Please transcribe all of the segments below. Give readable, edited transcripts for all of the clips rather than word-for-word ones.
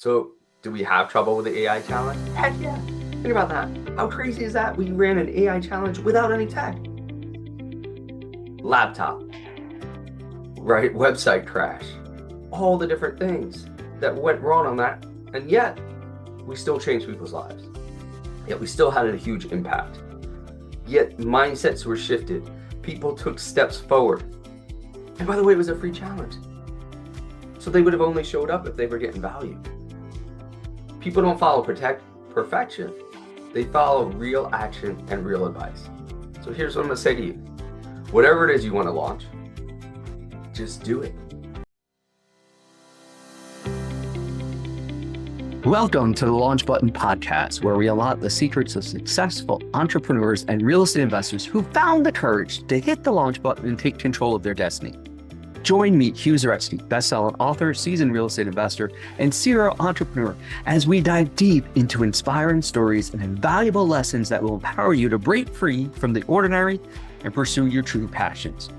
So, do we have trouble with the AI challenge? Heck yeah. Think about that. How crazy is that? We ran an AI challenge without any tech. Laptop, right? Website crash. All the different things that went wrong on that. And yet, we still changed people's lives. Yet, we still had a huge impact. Yet, mindsets were shifted. People took steps forward. And by the way, it was a free challenge. So they would have only showed up if they were getting value. People don't follow perfection. They follow real action and real advice. So here's what I'm going to say to you. Whatever it is you want to launch, just do it. Welcome to the Launch Button Podcast, where we unlock the secrets of successful entrepreneurs and real estate investors who found the courage to hit the launch button and take control of their destiny. Join me, Hugh, best-selling author, seasoned real estate investor, and serial entrepreneur, as we dive deep into inspiring stories and invaluable lessons that will empower you to break free from the ordinary and pursue your true passions.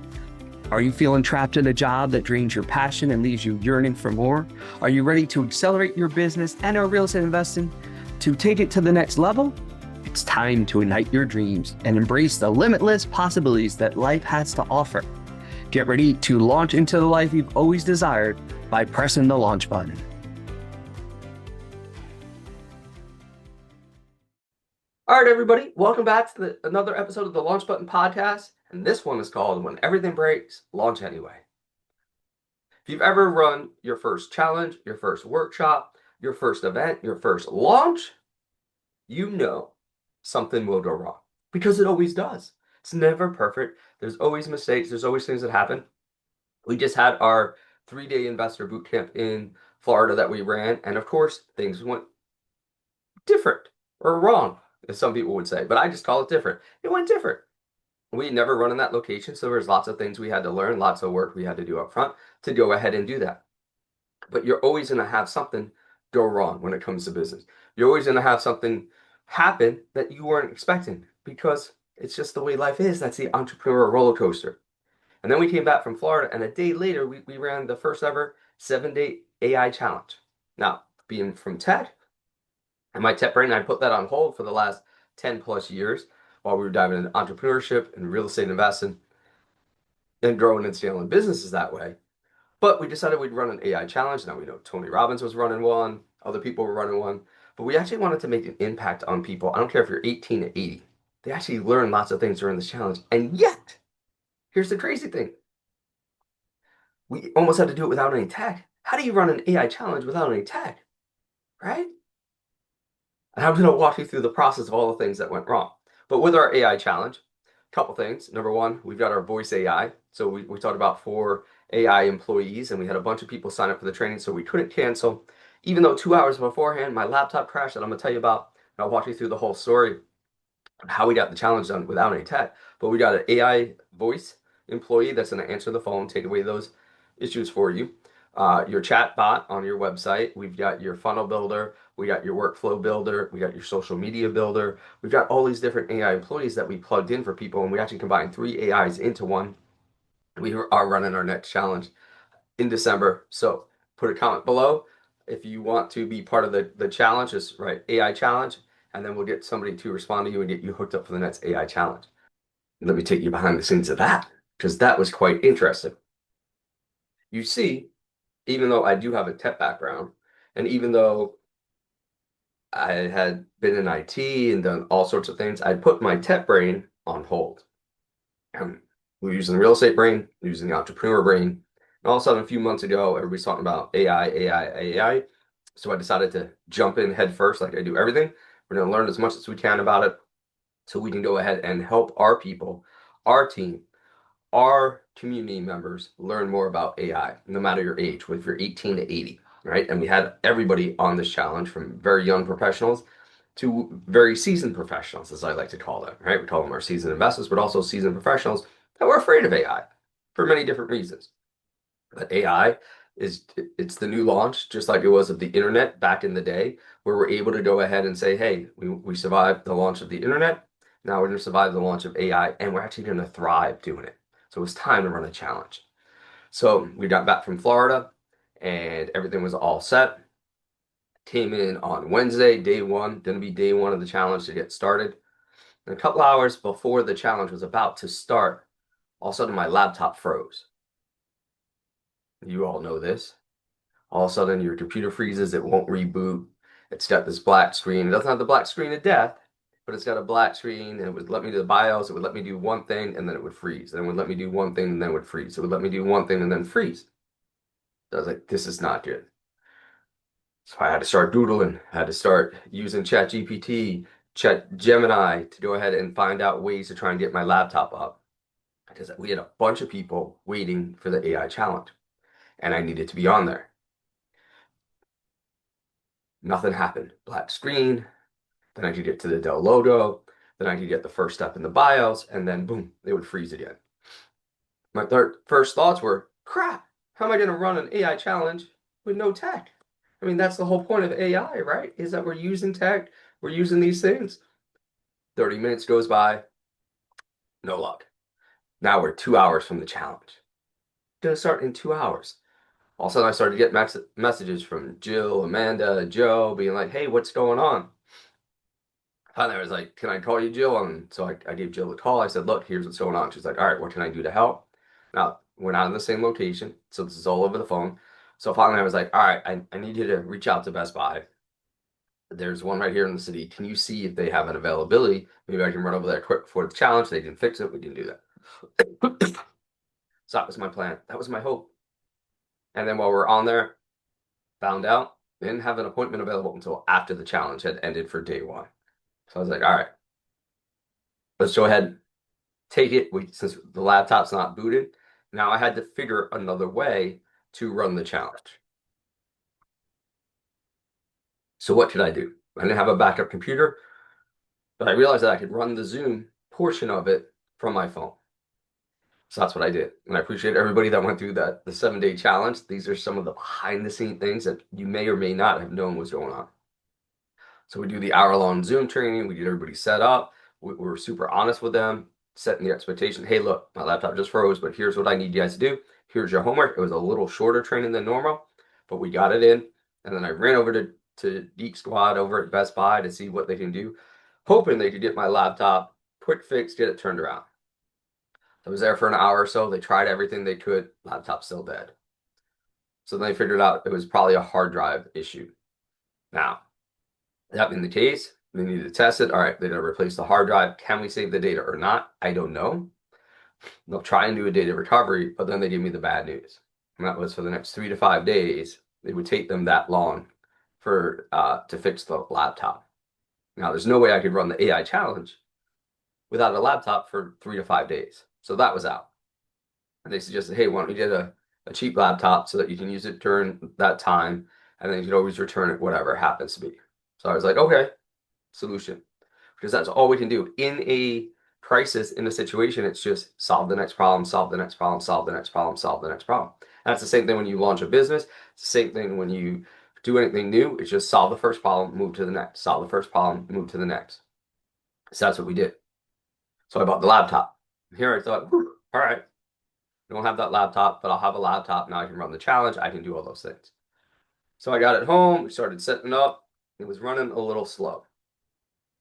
Are you feeling trapped in a job that drains your passion and leaves you yearning for more? Are you ready to accelerate your business and our real estate investing to take it to the next level? It's time to ignite your dreams and embrace the limitless possibilities that life has to offer. Get ready to launch into the life you've always desired by pressing the launch button. All right, everybody, welcome back to another episode of the Launch Button Podcast. And this one is called When Everything Breaks, Launch Anyway. If you've ever run your first challenge, your first workshop, your first event, your first launch, you know something will go wrong because it always does. It's never perfect. There's always mistakes. There's always things that happen. We just had our 3-day investor boot camp in Florida that we ran. And of course, things went different or wrong, as some people would say. But I just call it different. It went different. We never run in that location. So there's lots of things we had to learn, lots of work we had to do up front to go ahead and do that. But you're always going to have something go wrong when it comes to business. You're always going to have something happen that you weren't expecting because it's just the way life is. That's the entrepreneur roller coaster. And then we came back from Florida, and a day later, we ran the first ever 7-day AI challenge. Now, being from tech, and my tech brain, I put that on hold for the last 10 plus years while we were diving into entrepreneurship and real estate investing and growing and scaling businesses that way. But we decided we'd run an AI challenge. Now we know Tony Robbins was running one, other people were running one, but we actually wanted to make an impact on people. I don't care if you're 18 to 80. They actually learn lots of things during this challenge. And yet, here's the crazy thing. We almost had to do it without any tech. How do you run an AI challenge without any tech? Right? And I'm going to walk you through the process of all the things that went wrong. But with our AI challenge, a couple things. Number one, we've got our voice AI. So we talked about 4 AI employees, and we had a bunch of people sign up for the training, so we couldn't cancel. Even though 2 hours beforehand, my laptop crashed that I'm going to tell you about. And I'll walk you through the whole story how we got the challenge done without any tech. But we got an AI voice employee that's going to answer the phone, take away those issues for you. Your chat bot on your website. We've got your funnel builder. We got your workflow builder. We got your social media builder. We've got all these different AI employees that we plugged in for people, and we actually combined 3 AIs into one. We are running our next challenge in December. So put a comment below if you want to be part of the challenge. Just write AI challenge, and then we'll get somebody to respond to you and get you hooked up for the next AI challenge. Let me take you behind the scenes of that, because that was quite interesting. You see, even though I do have a tech background, and even though I had been in IT and done all sorts of things, I'd put my tech brain on hold. We're using the real estate brain, using the entrepreneur brain. And all of a sudden, a few months ago, everybody's talking about AI. So I decided to jump in head first, like I do everything. We're going to learn as much as we can about it so we can go ahead and help our people, our team, our community members learn more about AI, no matter your age, whether you're 18 to 80, right? And we had everybody on this challenge from very young professionals to very seasoned professionals, as I like to call them, right? We call them our seasoned investors, but also seasoned professionals that were afraid of AI for many different reasons. But AI it's the new launch, just like it was of the internet back in the day, where we're able to go ahead and say, hey, we survived the launch of the internet. Now we're going to survive the launch of AI, and we're actually going to thrive doing it. So it was time to run a challenge. So we got back from Florida, and everything was all set. Came in on Wednesday, day one, gonna be day one of the challenge to get started. And a couple hours before the challenge was about to start, all of a sudden my laptop froze. You all know this. All of a sudden your computer freezes, it won't reboot. It's got this black screen. It doesn't have the black screen of death, but it's got a black screen, and it would let me do the BIOS. It would let me do one thing and then it would freeze. Then it would let me do one thing and then it would freeze. It would let me do one thing and then freeze. So I was like, this is not good. So I had to start doodling. I had to start using ChatGPT, Chat Gemini to go ahead and find out ways to try and get my laptop up. Because we had a bunch of people waiting for the AI challenge, and I needed to be on there. Nothing happened. Black screen. Then I could get to the Dell logo. Then I could get the first step in the BIOS, and then boom, they would freeze again. My first thoughts were, crap, how am I going to run an AI challenge with no tech? I mean, that's the whole point of AI, right? Is that we're using tech, we're using these things. 30 minutes goes by, no luck. Now we're 2 hours from the challenge. Gonna start in 2 hours. All of a sudden, I started to get messages from Jill, Amanda, Joe, being like, hey, what's going on? Finally, I was like, can I call you, Jill? And so I gave Jill a call. I said, look, here's what's going on. She's like, all right, what can I do to help? Now, we're not in the same location, so this is all over the phone. So finally, I was like, all right, I need you to reach out to Best Buy. There's one right here in the city. Can you see if they have an availability? Maybe I can run over there quick before the challenge. They didn't fix it. We didn't do that. So that was my plan. That was my hope. And then while we're on there, found out they didn't have an appointment available until after the challenge had ended for day one. So I was like, all right, let's go ahead and take it. Since the laptop's not booted, now I had to figure another way to run the challenge. So what could I do? I didn't have a backup computer, but I realized that I could run the Zoom portion of it from my phone. So that's what I did. And I appreciate everybody that went through the 7-day challenge. These are some of the behind the scene things that you may or may not have known was going on. So we do the hour-long Zoom training. We get everybody set up. We're super honest with them, setting the expectation. Hey, look, my laptop just froze, but here's what I need you guys to do. Here's your homework. It was a little shorter training than normal, but we got it in. And then I ran over to Geek Squad over at Best Buy to see what they can do, hoping they could get my laptop, quick fix, get it turned around. I was there for an hour or so. They tried everything they could. Laptop still dead. So then they figured out it was probably a hard drive issue. Now, that being the case, they needed to test it. All right, they're going to replace the hard drive. Can we save the data or not? I don't know. They'll try and do a data recovery, but then they give me the bad news. And that was for the next 3 to 5 days. It would take them that long for to fix the laptop. Now, there's no way I could run the AI challenge without a laptop for 3 to 5 days. So that was out. And they suggested, hey, why don't you get a cheap laptop so that you can use it during that time, and then you can always return it, whatever it happens to be. So I was like, okay, solution. Because that's all we can do. In a crisis, in a situation, it's just solve the next problem, solve the next problem, solve the next problem, solve the next problem. And that's the same thing when you launch a business. It's the same thing when you do anything new. It's just solve the first problem, move to the next. Solve the first problem, move to the next. So that's what we did. So I bought the laptop. Here I thought, all right, I don't have that laptop, but I'll have a laptop. Now I can run the challenge. I can do all those things. So I got it home. We started setting up. It was running a little slow.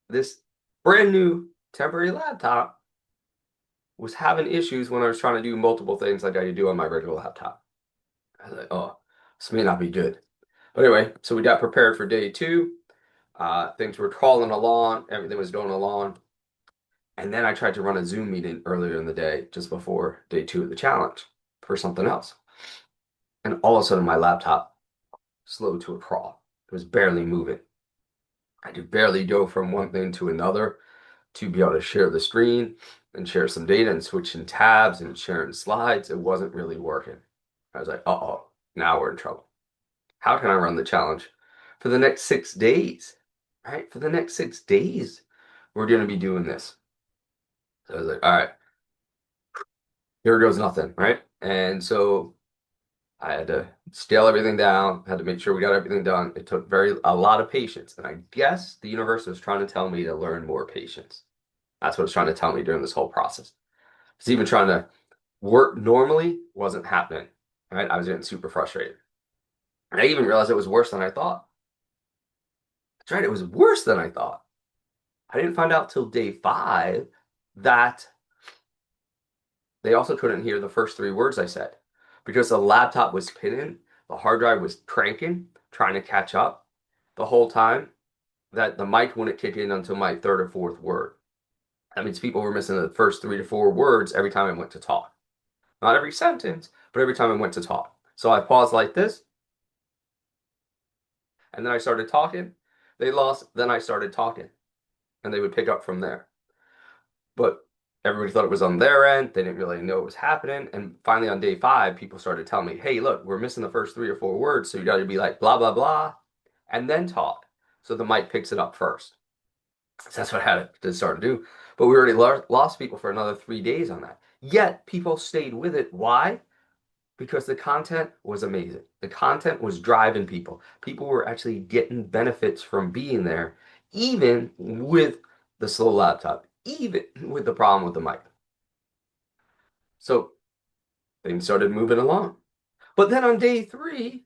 This brand new temporary laptop was having issues when I was trying to do multiple things like I do on my regular laptop. I was like, oh, this may not be good. But anyway, so we got prepared for day two. Things were crawling along. Everything was going along. And then I tried to run a Zoom meeting earlier in the day, just before day two of the challenge, for something else. And all of a sudden, my laptop slowed to a crawl. It was barely moving. I could barely go from one thing to another to be able to share the screen and share some data and switching tabs and sharing slides. It wasn't really working. I was like, uh-oh, now we're in trouble. How can I run the challenge for the next 6 days? Right? For the next 6 days, we're going to be doing this. So I was like, all right, here goes nothing, right? And so I had to scale everything down, had to make sure we got everything done. It took a lot of patience. And I guess the universe was trying to tell me to learn more patience. That's what it's trying to tell me during this whole process. It's even trying to work normally wasn't happening, right? I was getting super frustrated. And I even realized it was worse than I thought. That's right, it was worse than I thought. I didn't find out till day 5 that they also couldn't hear the first 3 words I said because the laptop was pinning, the hard drive was cranking, trying to catch up the whole time that the mic wouldn't kick in until my third or fourth word. That means people were missing the first 3 to 4 words every time I went to talk. Not every sentence, but every time I went to talk. So I paused like this, and then I started talking. They lost, then I started talking, and they would pick up from there. But everybody thought it was on their end. They didn't really know what was happening. And finally, on day 5, people started telling me, hey, look, we're missing the first 3 or 4 words. So you got to be like, blah, blah, blah, and then talk. So the mic picks it up first. So that's what I had to start to do. But we already lost people for another 3 days on that. Yet people stayed with it. Why? Because the content was amazing. The content was driving people. People were actually getting benefits from being there, even with the slow laptop, even with the problem with the mic. So things started moving along. But then on day 3,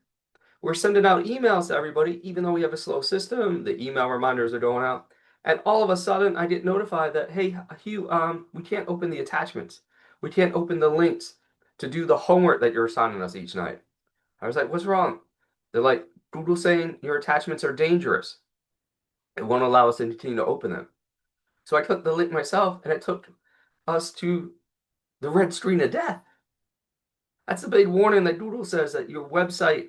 we're sending out emails to everybody, even though we have a slow system, the email reminders are going out. And all of a sudden, I get notified that, hey, Hugh, we can't open the attachments. We can't open the links to do the homework that you're assigning us each night. I was like, what's wrong? They're like, Google's saying your attachments are dangerous. It won't allow us to continue to open them. So I clicked the link myself, and it took us to the red screen of death. That's the big warning that Google says that your website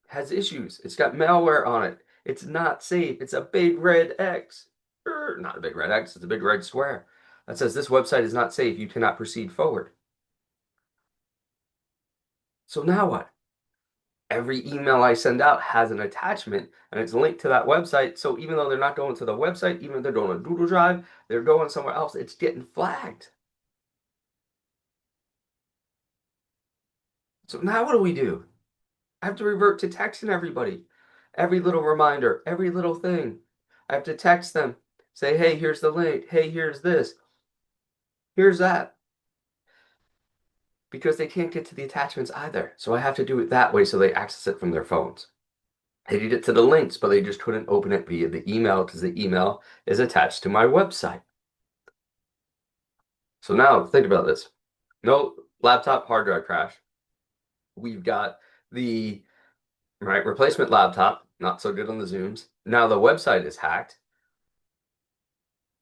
has issues. It's got malware on it. It's not safe. It's a big red X. Not a big red X, it's a big red square that says this website is not safe. You cannot proceed forward. So now what? Every email I send out has an attachment and it's linked to that website. So even though they're not going to the website, even if they're going to Google Drive, they're going somewhere else, it's getting flagged. So now what do we do? I have to revert to texting everybody. Every little reminder, every little thing. I have to text them, say, hey, here's the link. Hey, here's this. Here's that. Because they can't get to the attachments either. So I have to do it that way so they access it from their phones. They did it to the links, but they just couldn't open it via the email because the email is attached to my website. So now think about this. No laptop hard drive crash. We've got the replacement laptop, not so good on the Zooms. Now the website is hacked.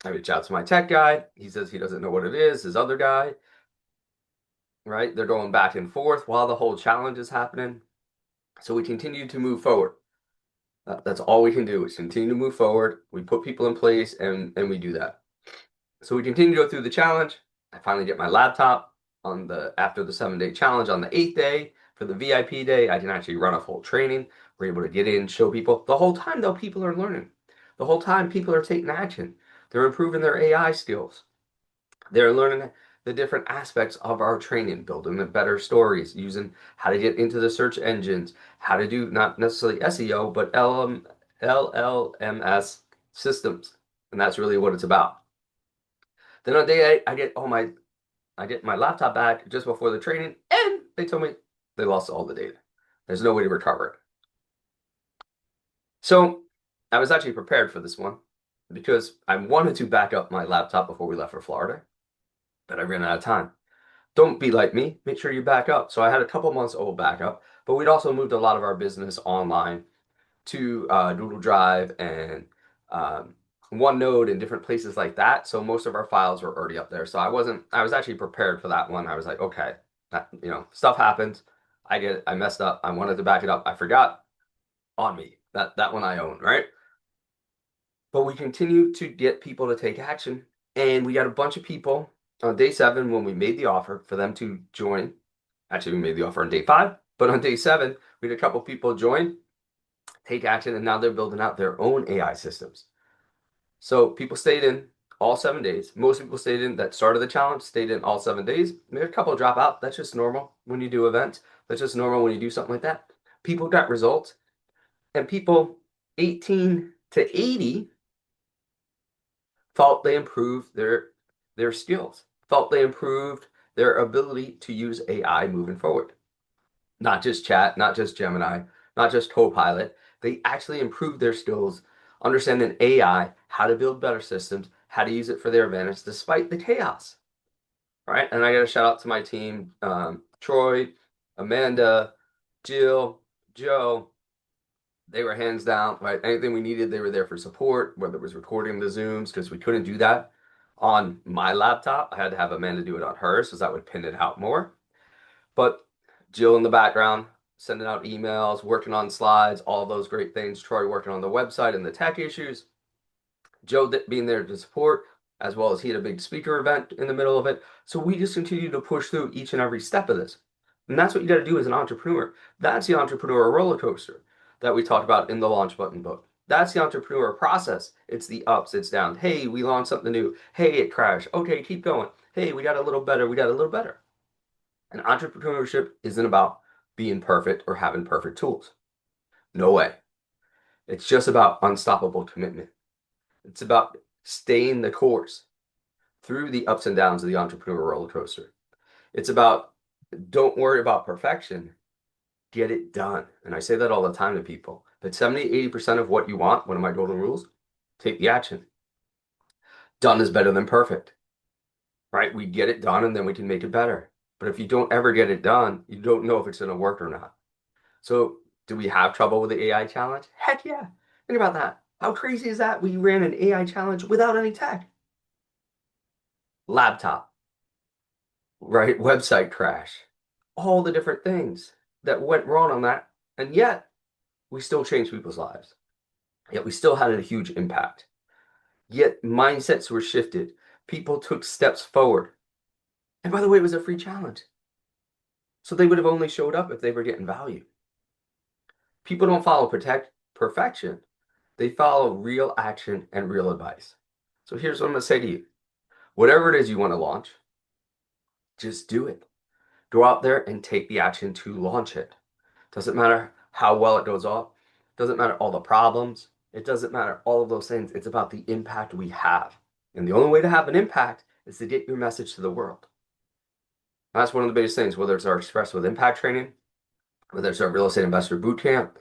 I reach out to my tech guy. He says he doesn't know what it is. His other guy, right? They're going back and forth while the whole challenge is happening. So we continue to move forward. That's all we can do is continue to move forward. We put people in place and we do that. So we continue to go through the challenge. I finally get my laptop after the 7-day challenge on the 8th day. For the VIP day, I can actually run a full training. We're able to get in, show people. The whole time, though, people are learning. The whole time, people are taking action. They're improving their AI skills. They're learning the different aspects of our training, building the better stories, using how to get into the search engines, how to do not necessarily SEO, but LLMS systems. And that's really what it's about. Then on day 8, I get my laptop back just before the training, and they told me they lost all the data. There's no way to recover it. So I was actually prepared for this one because I wanted to back up my laptop before we left for Florida, but I ran out of time. Don't be like me. Make sure you back up. So I had a couple months old backup, but we'd also moved a lot of our business online to Google Drive and OneNote and different places like that. So most of our files were already up there. So I was actually prepared for that one. I was like, okay, stuff happens. I get it. I messed up. I wanted to back it up. I forgot, on me. That one I own, right? But we continue to get people to take action. And we got a bunch of people on day 7 when we made the offer for them to join. Actually, we made the offer on day 5, but on day 7, we had a couple people join, take action, and now they're building out their own AI systems. So people stayed in all 7 days. Most people stayed in that started the challenge, stayed in all 7 days. We had a couple drop out. That's just normal when you do events. That's just normal when you do something like that. People got results, and people 18 to 80 felt they improved their skills, felt they improved their ability to use AI moving forward. Not just chat, not just Gemini, not just Copilot. They actually improved their skills, understanding AI, how to build better systems, how to use it for their advantage despite the chaos, right? And I got to shout out to my team, Troy, Amanda, Jill, Joe. They were hands down, right? Anything we needed, they were there for support, whether it was recording the Zooms, because we couldn't do that on my laptop. I had to have Amanda do it on hers, so that would pin it out more. But Jill in the background, sending out emails, working on slides, all those great things. Troy working on the website and the tech issues. Joe being there to support, as well as he had a big speaker event in the middle of it. So we just continue to push through each and every step of this. And that's what you got to do as an entrepreneur. That's the entrepreneur roller coaster that we talked about in the Launch Button book. That's the entrepreneur process. It's the ups, it's down. Hey, we launched something new. Hey, it crashed. Okay, keep going. Hey, we got a little better. We got a little better. And entrepreneurship isn't about being perfect or having perfect tools. No way. It's just about unstoppable commitment. It's about staying the course through the ups and downs of the entrepreneur roller coaster. It's about don't worry about perfection, get it done. And I say that all the time to people. But 70-80% of what you want, one of my golden rules, take the action. Done is better than perfect, right? We get it done and then we can make it better. But if you don't ever get it done, you don't know if it's going to work or not. So do we have trouble with the AI challenge? Heck yeah. Think about that. How crazy is that? We ran an AI challenge without any tech. Laptop, right? Website crash, all the different things that went wrong on that. And yet we still changed people's lives. Yet we still had a huge impact. Yet mindsets were shifted. People took steps forward. And by the way, it was a free challenge. So they would have only showed up if they were getting value. People don't follow perfection. They follow real action and real advice. So here's what I'm going to say to you. Whatever it is you want to launch, just do it. Go out there and take the action to launch it. Doesn't matter how well it goes off. Doesn't matter all the problems. It doesn't matter all of those things. It's about the impact we have. And the only way to have an impact is to get your message to the world. That's one of the biggest things, whether it's our Express with Impact training, whether it's our Real Estate Investor Bootcamp,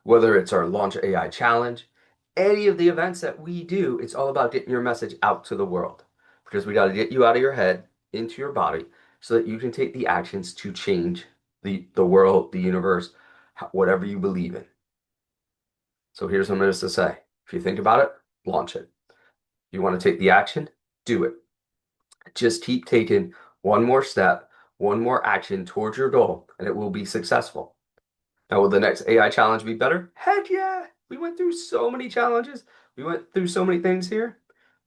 whether it's our Launch AI Challenge, any of the events that we do, it's all about getting your message out to the world. Because we got to get you out of your head, into your body, so that you can take the actions to change the world, the universe, whatever you believe in. So here's what I'm going to say. If you think about it, launch it. You want to take the action, do it. Just keep taking one more step, one more action towards your goal, and it will be successful. Now, will the next AI challenge be better? Heck yeah. We went through so many challenges. We went through so many things here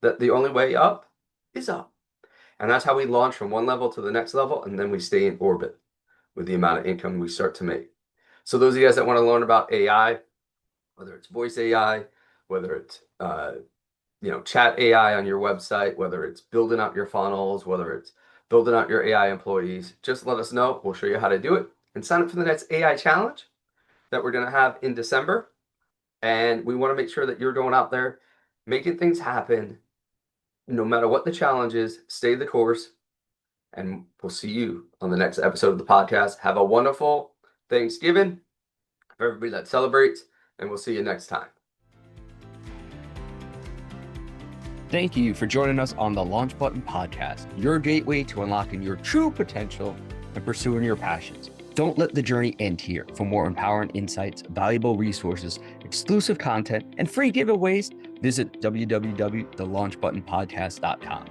that the only way up is up. And that's how we launch from one level to the next level, and then we stay in orbit with the amount of income we start to make. So those of you guys that want to learn about AI, whether it's voice AI, whether it's chat AI on your website, whether it's building out your funnels, whether it's building out your AI employees, just let us know. We'll show you how to do it. And sign up for the next AI challenge that we're going to have in December. And we want to make sure that you're going out there, making things happen, no matter what the challenge is. Stay the course. And we'll see you on the next episode of the podcast. Have a wonderful Thanksgiving for everybody that celebrates, and we'll see you next time. Thank you for joining us on the Launch Button Podcast, your gateway to unlocking your true potential and pursuing your passions. Don't let the journey end here. For more empowering insights, valuable resources, exclusive content, and free giveaways, visit www.thelaunchbuttonpodcast.com.